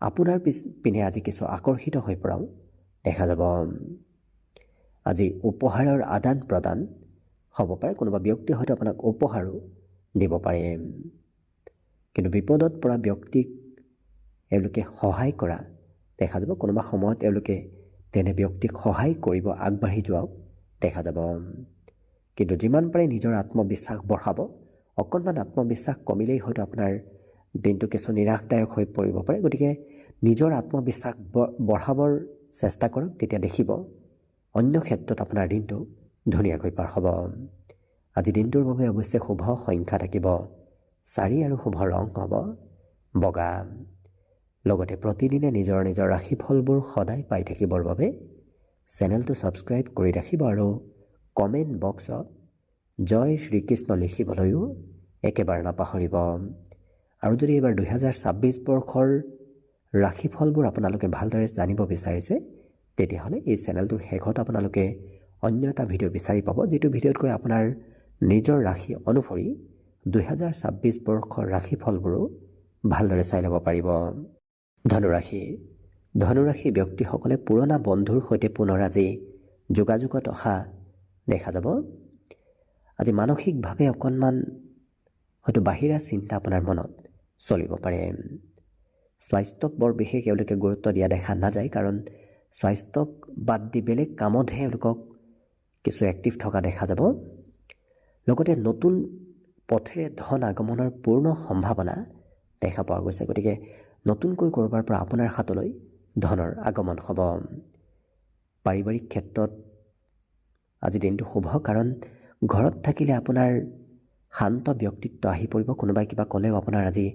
আপোনাৰ পিনে আজি কিছু আকৰ্ষিত হৈ পৰাও দেখা যাব। আজি উপহাৰৰ আদান প্ৰদান হ'ব পাৰে। কোনোবা ব্যক্তি হয়তো আপোনাক উপহাৰো দিব পাৰে। কিন্তু বিপদত পৰা ব্যক্তিক এওঁলোকে সহায় কৰা দেখা যাব। কোনোবা সময়ত এওঁলোকে তেনে ব্যক্তিক সহায় কৰিব আগবাঢ়ি যোৱাও দেখা যাব। কিন্তু যিমান পাৰে নিজৰ আত্মবিশ্বাস বঢ়াব। অকণমান আত্মবিশ্বাস কমিলেই হয়তো আপোনাৰ দিনটো কিছু নিৰাশদায়ক হৈ পৰিব পাৰে। গতিকে নিজৰ আত্মবিশ্বাস বঢ়াবৰ চেষ্টা কৰক, তেতিয়া দেখিব অন্য ক্ষেত্ৰত আপোনাৰ দিনটো ধুনীয়াকৈ পাৰ হ'ব। আজি দিনটোৰ বাবে অৱশ্যে শুভ সংখ্যা থাকিব 4 আৰু শুভ ৰং হ'ব বগা। লগতে প্ৰতিদিনে নিজৰ নিজৰ ৰাশিফলবোৰ সদায় পাই থাকিবৰ বাবে চেনেলটো ছাবস্ক্ৰাইব কৰি ৰাখিব আৰু কমেণ্ট বক্সত জয় শ্ৰীকৃষ্ণ লিখিবলৈও একেবাৰে নাপাহৰিব। আৰু যদি এইবাৰ 2026 বৰ্ষৰ ৰাশিফলবোৰ আপোনালোকে ভালদৰে জানিব বিচাৰিছে, তেতিয়াহ'লে এই চেনেলটোৰ শেষত আপোনালোকে অন্য এটা ভিডিঅ' বিচাৰি পাব, যিটো ভিডিঅ'তকৈ আপোনাৰ নিজৰ ৰাশি অনুসৰি 2026 বৰ্ষৰ ৰাশিফলবোৰো ভালদৰে চাই ল'ব পাৰিব। ধনুৰাশি ব্যক্তিসকলে পুৰণা বন্ধুৰ সৈতে পুনৰ আজি যোগাযোগত অহা দেখা যাব। আজি মানসিকভাৱে অকণমান হয়তো বাহিৰা চিন্তা আপোনাৰ মনত চলিব পাৰে। স্বাস্থ্যক বৰ বিশেষ এওঁলোকে গুৰুত্ব দিয়া দেখা নাযায়, কাৰণ স্বাস্থ্যক বাদ দি বেলেগ কামতহে এওঁলোকক কিছু এক্টিভ থকা দেখা যাব। লগতে নতুন পথেৰে ধন আগমনৰ পূৰ্ণ সম্ভাৱনা দেখা পোৱা গৈছে। গতিকে নতুনকৈ ক'ৰবাৰ পৰা আপোনাৰ হাতলৈ ধনৰ আগমন হ'ব। পাৰিবাৰিক ক্ষেত্ৰত আজি দিনটো শুভ, কাৰণ ঘৰত থাকিলে আপোনাৰ শান্ত ব্যক্তিত্ব আহি পৰিব। কোনোবাই কিবা ক'লেও আপোনাৰ আজি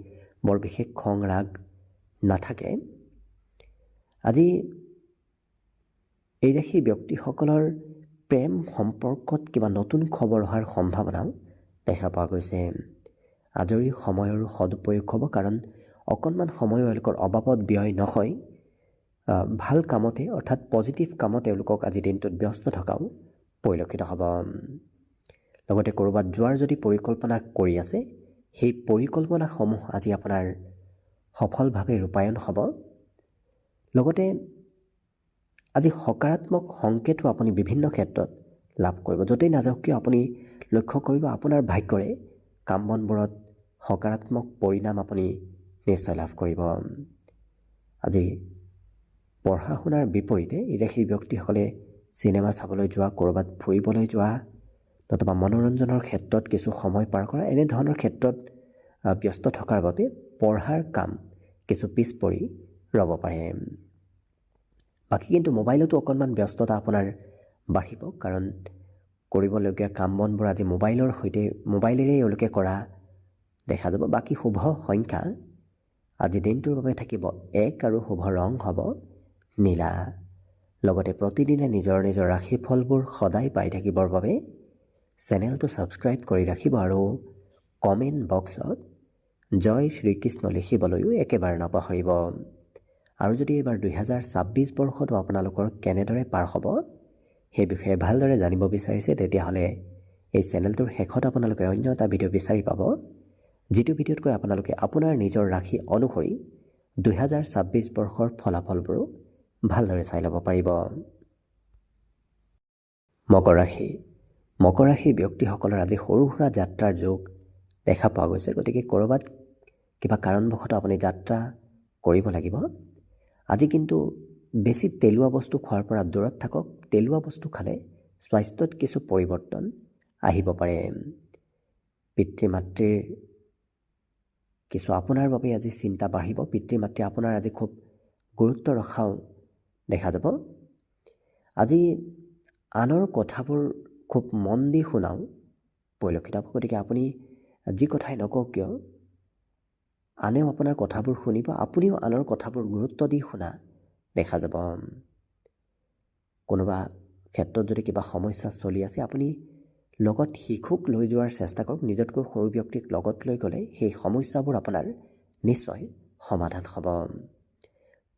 বৰ বিশেষ খং ৰাগ নাথাকে। আজি এই ৰাশিৰ ব্যক্তিসকলৰ প্ৰেম সম্পৰ্কত কিবা নতুন খবৰ অহাৰ সম্ভাৱনাও দেখা পোৱা গৈছে। আজৰি সময়ৰ সদুপয়োগ হ'ব, কাৰণ অকণমান সময় এওঁলোকৰ অবাবত ব্যয় নহয়। ভাল কামতে অৰ্থাৎ পজিটিভ কামত এওঁলোকক আজি দিনটোত ব্যস্ত থকাও পৰিলক্ষিত হ'ব। লগতে ক'ৰবাত যোৱাৰ যদি পৰিকল্পনা কৰি আছে, সেই পৰিকল্পনাসমূহ আজি আপোনাৰ সফলভাৱে ৰূপায়ণ হ'ব। লগতে আজি সকাৰাত্মক সংকেতো আপুনি বিভিন্ন ক্ষেত্ৰত লাভ কৰিব। য'তেই নাযাওক কিয় আপুনি লক্ষ্য কৰিব আপোনাৰ ভাগ্যৰে কাম বনবোৰত সকাৰাত্মক পৰিণাম আপুনি নিশ্চয় লাভ কৰিব। আজি পঢ়া শুনাৰ বিপৰীতে এই ৰাশিৰ ব্যক্তিসকলে চিনেমা চাবলৈ যোৱা, ক'ৰবাত ফুৰিবলৈ যোৱা, নতুবা মনোৰঞ্জনৰ ক্ষেত্ৰত কিছু সময় পাৰ কৰা, এনেধৰণৰ ক্ষেত্ৰত ব্যস্ত থকাৰ বাবে পঢ়াৰ কাম কিছু পিছ পৰি ৰ'ব পাৰে। বাকী কিন্তু মোবাইলতো অকণমান ব্যস্ততা আপোনাৰ বাঢ়িব, কাৰণ কৰিবলগীয়া কাম বনবোৰ আজি মোবাইলেৰেই এওঁলোকে কৰা দেখা যাব। বাকী শুভ সংখ্যা আজি দিনটোৰ বাবে থাকিব 1 আৰু শুভ ৰং হ'ব নীলা। লগতে প্ৰতিদিনে নিজৰ নিজৰ ৰাশিফলবোৰ সদায় পাই থাকিবৰ বাবে চেনেলটো ছাবস্ক্ৰাইব কৰি ৰাখিব আৰু কমেণ্ট বক্সত জয় শ্ৰীকৃষ্ণ লিখিবলৈও একেবাৰে নাপাহৰিব। আৰু যদি এইবাৰ 2026 বৰ্ষটো আপোনালোকৰ কেনেদৰে পাৰ হ'ব সেই বিষয়ে ভালদৰে জানিব বিচাৰিছে, তেতিয়াহ'লে এই চেনেলটোৰ শেষত আপোনালোকে অন্য এটা ভিডিঅ' বিচাৰি পাব, যিটো ভিডিঅ'তকৈ আপোনালোকে আপোনাৰ নিজৰ ৰাশি অনুসৰি 2026 বৰ্ষৰ ফলাফলবোৰো ভালদৰে চাই ল'ব পাৰিব। মকৰ ৰাশি। মকৰ ৰাশিৰ ব্যক্তিসকলৰ আজি সৰু সুৰা যাত্ৰাৰ যোগ দেখা পোৱা গৈছে। গতিকে ক'ৰবাত কিবা কাৰণবশতঃ আপুনি যাত্ৰা কৰিব লাগিব। আজি কিন্তু বেছি তেলুৱা বস্তু খোৱাৰ পৰা দূৰত থাকক। তেলুৱা বস্তু খালে স্বাস্থ্যত কিছু পৰিৱৰ্তন আহিব পাৰে। পিতৃ মাতৃৰ কিছু আপোনাৰ বাবে আজি চিন্তা বাঢ়িব। পিতৃ মাতৃয়ে আপোনাৰ আজি খুব গুৰুত্ব ৰখাও দেখা যাব। আজি আনৰ কথাবোৰ খুব মন দি শুনাও পৰিলক্ষিত হ'ব। গতিকে আপুনি যি কথাই নকওক কিয় আনেও আপোনাৰ কথাবোৰ শুনিব, আপুনিও আনৰ কথাবোৰ গুৰুত্ব দি শুনা দেখা যাব। কোনোবা ক্ষেত্ৰত যদি কিবা সমস্যা চলি আছে, আপুনি লগত শিশুক লৈ যোৱাৰ চেষ্টা কৰক। নিজতকৈ সৰু ব্যক্তিক লগত লৈ গ'লে সেই সমস্যাবোৰ আপোনাৰ নিশ্চয় সমাধান হ'ব।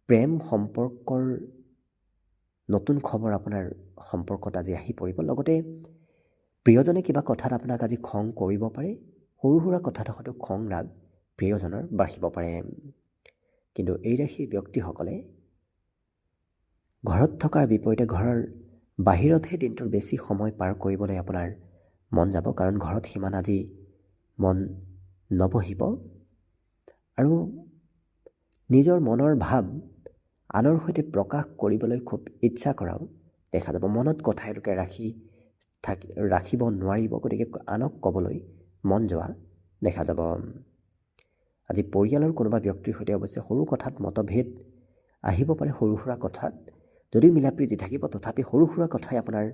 প্ৰেম সম্পৰ্কৰ নতুন খবৰ আপোনাৰ সম্পৰ্কত আজি আহি পৰিব। লগতে প্ৰিয়জনে কিবা কথাত আপোনাক আজি খং কৰিব পাৰে। সৰু সুৰা কথাত হয়তো খং ৰাগ প্ৰিয়জনৰ বাঢ়িব পাৰে। কিন্তু এই ৰাশিৰ ব্যক্তিসকলে ঘৰত থকাৰ বিপৰীতে ঘৰৰ বাহিৰতহে দিনটোৰ বেছি সময় পাৰ কৰিবলৈ আপোনাৰ মন যাব, কাৰণ ঘৰত সিমান আজি মন নবহিব। আৰু নিজৰ মনৰ ভাৱ আনৰ সৈতে প্ৰকাশ কৰিবলৈ খুব ইচ্ছা কৰাও দেখা যাব। মনত কথা এলোকে ৰাখিব নোৱাৰিব, গতিকে আনক ক'বলৈ মন যোৱা দেখা যাব। আজি পৰিয়ালৰ কোনোবা ব্যক্তিৰ সৈতে অৱশ্যে সৰু কথাত মতভেদ আহিব পাৰে। সৰু সুৰা কথাত যদিও মিলাপ্ৰীতি থাকিব, তথাপি সৰু সুৰা কথাই আপোনাৰ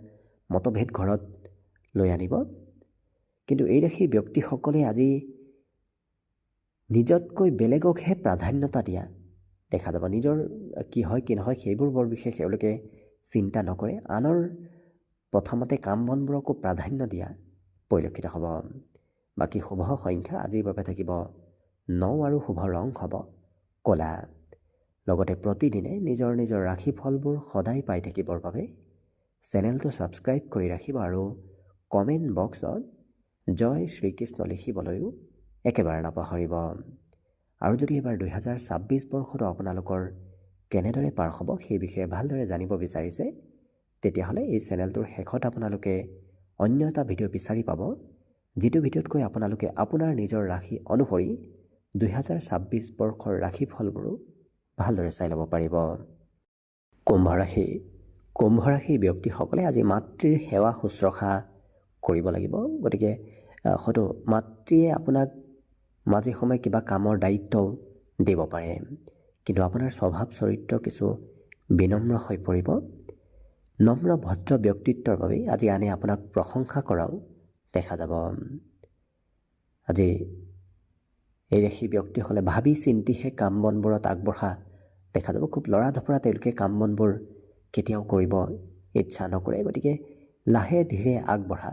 মতভেদ ঘৰত লৈ আনিব। কিন্তু এই ৰাশিৰ ব্যক্তিসকলে আজি নিজতকৈ বেলেগকহে প্ৰাধান্যতা দিয়া দেখা যাব। নিজৰ কি হয় কি নহয় সেইবোৰ বৰ বিশেষ এওঁলোকে চিন্তা নকৰে। আনৰ প্ৰথমতে কাম বনবোৰকো প্ৰাধান্য দিয়া পৰিলক্ষিত হ'ব। বাকী শুভ সংখ্যা আজিৰ বাবে থাকিব 9 আৰু শুভ ৰং হ'ব ক'লা। লগতে প্ৰতিদিনে নিজৰ নিজৰ ৰাশিফলবোৰ সদায় পাই থাকিবৰ বাবে চেনেলটো ছাবস্ক্ৰাইব কৰি ৰাখিব আৰু কমেণ্ট বক্সত জয় শ্ৰীকৃষ্ণ লিখিবলৈও একেবাৰে নাপাহৰিব। আৰু যদি এইবাৰ 2026 বৰ্ষটো আপোনালোকৰ কেনেদৰে পাৰ হ'ব সেই বিষয়ে ভালদৰে জানিব বিচাৰিছে, তেতিয়াহ'লে এই চেনেলটোৰ শেষত আপোনালোকে অন্য এটা ভিডিঅ' বিচাৰি পাব, যিটো ভিডিঅ'তকৈ আপোনালোকে আপোনাৰ নিজৰ ৰাশি অনুসৰি 2026 বৰ্ষৰ ৰাশিফলবোৰো ভালদৰে চাই ল'ব পাৰিব। কুম্ভ ৰাশি। কুম্ভ ৰাশিৰ ব্যক্তিসকলে আজি মাতৃৰ সেৱা শুশ্ৰূষা কৰিব লাগিব। গতিকে হয়তো মাতৃয়ে আপোনাক মাজে সময়ে কিবা কামৰ দায়িত্বও দিব পাৰে, কিন্তু আপোনাৰ স্বভাৱ চৰিত্ৰ কিছু বিনম্ৰ হৈ পৰিব। নম্ৰ ভদ্ৰ ব্যক্তিত্বৰ বাবে আজি আনে আপোনাক প্ৰশংসা কৰাও দেখা যাব। আজি এই ৰাশিৰ ব্যক্তিসকলে ভাবি চিন্তিহে কাম বনবোৰত আগবঢ়া দেখা যাব। খুব লৰা ধপৰা তেওঁলোকে কাম বনবোৰ কেতিয়াও কৰিব ইচ্ছা নকৰে, গতিকে লাহে ধীৰে আগবঢ়া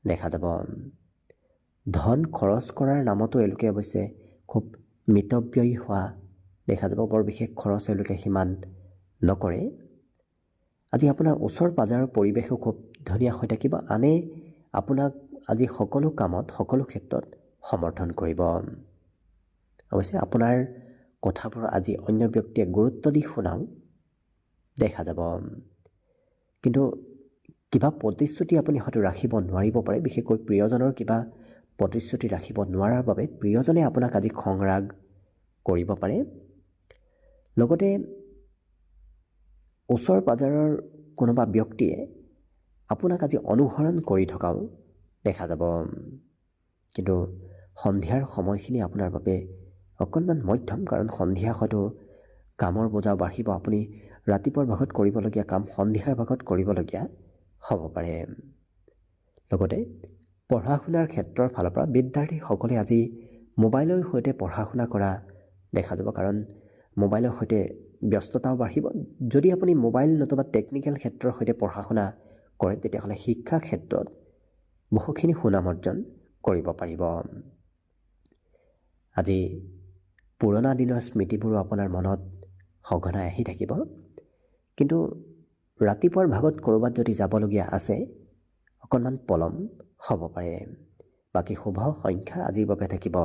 দেখা যাব। ধন খৰচ কৰাৰ নামতো এওঁলোকে অৱশ্যে খুব মিতব্যয়ী হোৱা দেখা যাব। বৰ বিশেষ খৰচ এওঁলোকে সিমান নকৰে। আজি আপোনাৰ ওচৰ পাজৰৰ পৰিৱেশো খুব ধুনীয়া হৈ থাকিব। আনে আপোনাক আজি সকলো কামত সকলো ক্ষেত্ৰত সমৰ্থন কৰিব। অৱশ্যে আপোনাৰ কথাবোৰ আজি অন্য ব্যক্তিয়ে গুৰুত্ব দি শুনাও দেখা যাব। কিন্তু কিবা প্ৰতিশ্ৰুতি আপুনি হয়তো ৰাখিব নোৱাৰিব পাৰে, বিশেষকৈ প্ৰিয়জনৰ কিবা প্ৰতিশ্ৰুতি ৰাখিব নোৱাৰাৰ বাবে প্ৰিয়জনে আপোনাক আজি খং ৰাগ কৰিব পাৰে। লগতে ওচৰ পাজৰৰ কোনোবা ব্যক্তিয়ে আপোনাক আজি অনুসৰণ কৰি থকাও দেখা যাব। কিন্তু সন্ধিয়াৰ সময়খিনি আপোনাৰ বাবে অকণমান মধ্যম, কাৰণ সন্ধিয়া হয়তো কামৰ বোজা বাঢ়িব। আপুনি ৰাতিপুৱাৰ ভাগত কৰিবলগীয়া কাম সন্ধিয়াৰ ভাগত কৰিবলগীয়া হ'ব পাৰে। লগতে পঢ়া শুনাৰ ক্ষেত্ৰৰ ফালৰ পৰা বিদ্যাৰ্থীসকলে আজি মোবাইলৰ সৈতে পঢ়া শুনা কৰা দেখা যাব, কাৰণ মোবাইলৰ সৈতে ব্যস্ততাও বাঢ়িব। যদি আপুনি মোবাইল নতুবা টেকনিকেল ক্ষেত্ৰৰ সৈতে পঢ়া শুনা কৰে, তেতিয়াহ'লে শিক্ষা ক্ষেত্ৰত বহুখিনি সুনাম অৰ্জন কৰিব পাৰিব। আজি পুৰণা দিনৰ স্মৃতিবোৰো আপোনাৰ মনত সঘনাই আহি থাকিব। কিন্তু ৰাতিপুৱাৰ ভাগত ক'ৰবাত যদি যাবলগীয়া আছে, অকণমান পলম হ'ব পাৰে। বাকী শুভ সংখ্যা আজিৰ বাবে থাকিব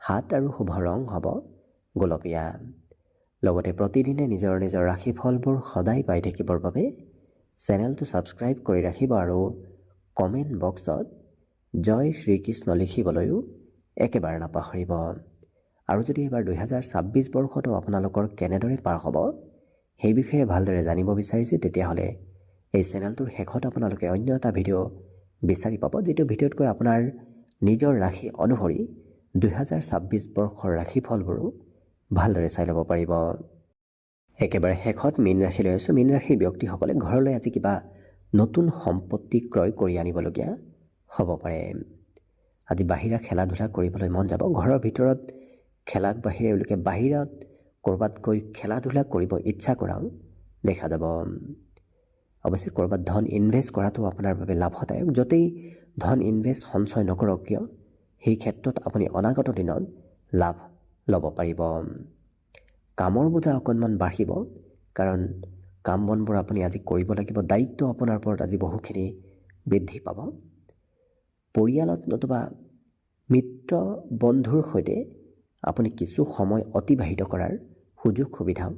7 আৰু শুভ ৰং হ'ব গোলপীয়া। লগতে প্ৰতিদিনে নিজৰ নিজৰ ৰাশিফলবোৰ সদায় পাই থাকিবৰ বাবে চেনেলটো ছাবস্ক্ৰাইব কৰি ৰাখিব আৰু কমেণ্ট বক্সত জয় শ্ৰীকৃষ্ণ লিখিবলৈও একেবাৰে নাপাহৰিব। আৰু যদি এইবাৰ 2026 বৰ্ষতো আপোনালোকৰ কেনেদৰে পাৰ হ'ব সেই বিষয়ে ভালদৰে জানিব বিচাৰিছে, তেতিয়াহ'লে এই চেনেলটোৰ শেষত আপোনালোকে অন্য এটা ভিডিঅ' বিচাৰি পাব, যিটো ভিডিঅ'তকৈ আপোনাৰ নিজৰ ৰাশি অনুসৰি 2026 বৰ্ষৰ ৰাশিফলবোৰো ভালদৰে চাই ল'ব পাৰিব। একেবাৰে শেষত মীন ৰাশি লৈ আছোঁ। মীন ৰাশিৰ ব্যক্তিসকলে ঘৰলৈ আজি কিবা নতুন সম্পত্তি ক্ৰয় কৰি আনিবলগীয়া হ'ব পাৰে। আজি বাহিৰা খেলা ধূলা কৰিবলৈ মন যাব। ঘৰৰ ভিতৰত খেলাক বাহিৰে এওঁলোকে বাহিৰত ক'ৰবাত গৈ খেলা ধূলা কৰিব ইচ্ছা কৰাও দেখা যাব। অৱশ্যে ক'ৰবাত ধন ইনভেষ্ট কৰাটো আপোনাৰ বাবে লাভদায়ক। য'তেই ধন ইনভেষ্ট সঞ্চয় নকৰক কিয়, সেই ক্ষেত্ৰত আপুনি অনাগত দিনত লাভ ল'ব পাৰিব। কামৰ বোজা অকণমান বাঢ়িব, কাৰণ কাম বনবোৰ আপুনি আজি কৰিব লাগিব। দায়িত্ব আপোনাৰ ওপৰত আজি বহুখিনি বৃদ্ধি পাব। পৰিয়ালত নতুবা মিত্ৰ বন্ধুৰ সৈতে আপুনি কিছু সময় অতিবাহিত কৰাৰ সুযোগ সুবিধাও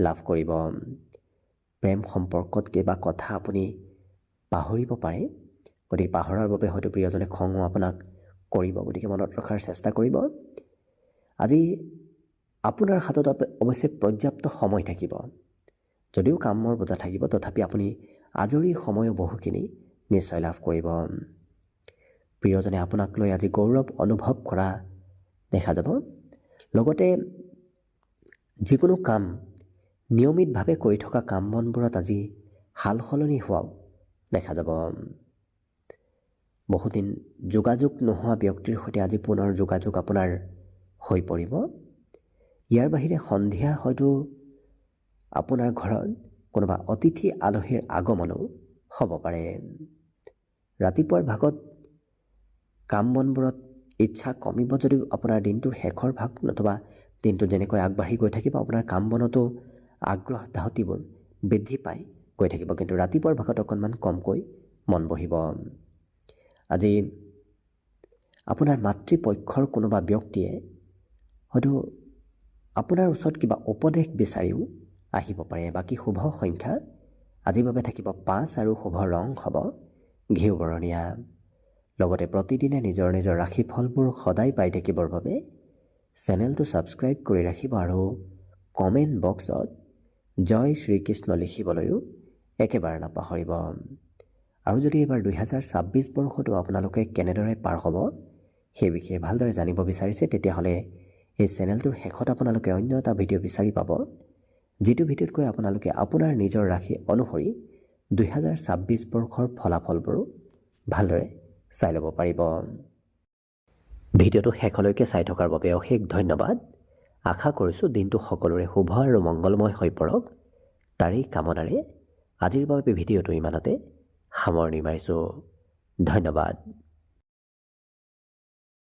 লাভ কৰিব। প্ৰেম সম্পৰ্কত কিবা কথা আপুনি পাহৰিব পাৰে, গতিকে পাহৰাৰ বাবে হয়তো প্ৰিয়জনে খঙো আপোনাক কৰিব, গতিকে মনত ৰখাৰ চেষ্টা কৰিব। আজি আপোনাৰ হাতত অৱশ্যে পৰ্যাপ্ত সময় থাকিব। যদিও কামৰ বোজা থাকিব, তথাপি আপুনি আজৰি সময়ো বহুখিনি নিশ্চয় লাভ কৰিব। প্ৰিয়জনে আপোনাক লৈ আজি গৌৰৱ অনুভৱ কৰা দেখা যাব। লগতে যিকোনো কাম নিয়মিতভাৱে কৰি থকা কাম বনবোৰত আজি সাল সলনি হোৱাও দেখা যাব। বহুদিন যোগাযোগ নোহোৱা ব্যক্তিৰ সৈতে আজি পুনৰ যোগাযোগ আপোনাৰ হৈ পৰিব। ইয়াৰ বাহিৰে সন্ধিয়া হয়তো আপোনাৰ ঘৰত কোনোবা অতিথি আলহীৰ আগমনো হ'ব পাৰে। ৰাতিপুৱাৰ ভাগত কাম বনবোৰত ইচ্ছা কমিব, যদিও আপোনাৰ দিনটোৰ শেষৰ ভাগ নতুবা দিনটো যেনেকৈ আগবাঢ়ি গৈ থাকিব, আপোনাৰ কাম বনতো আগ্ৰহ ধাউতিবোৰ বৃদ্ধি পাই গৈ থাকিব। কিন্তু ৰাতিপুৱাৰ ভাগত অকণমান কমকৈ মন বহিব। আজি আপোনাৰ মাতৃপক্ষৰ কোনোবা ব্যক্তিয়ে হয়তো আপোনাৰ ওচৰত কিবা উপদেশ বিচাৰিও আহিব পাৰে। বাকী শুভ সংখ্যা আজিৰ বাবে থাকিব 5 আৰু শুভ ৰং হ'ব ঘিউ বৰণীয়া। লগতে প্ৰতিদিনে নিজৰ নিজৰ ৰাশিফলবোৰ সদায় পাই থাকিবৰ বাবে চেনেলটো ছাবস্ক্ৰাইব কৰি ৰাখিব আৰু কমেণ্ট বক্সত জয় শ্ৰীকৃষ্ণ লিখিবলৈও একেবাৰে নাপাহৰিব। আৰু যদি এইবাৰ 2026 বৰ্ষটো আপোনালোকে কেনেদৰে পাৰ হ'ব সেই বিষয়ে ভালদৰে জানিব বিচাৰিছে, তেতিয়াহ'লে এই চেনেলটোৰ শেষত আপোনালোকে অন্য এটা ভিডিঅ' বিচাৰি পাব, যিটো ভিডিঅ'তকৈ আপোনালোকে আপোনাৰ নিজৰ ৰাশি অনুসৰি 2026 বৰ্ষৰ ফলাফলবোৰো ভালদৰে চাই ল'ব পাৰিব। ভিডিঅ'টো শেষলৈকে চাই থকাৰ বাবে অশেষ ধন্যবাদ। আশা কৰিছোঁ দিনটো সকলোৰে শুভ আৰু মংগলময় হৈ পৰক, তাৰেই কামনাৰে আজিৰ বাবে ভিডিঅ'টো ইমানতে সামৰণি মাৰিছোঁ। ধন্যবাদ।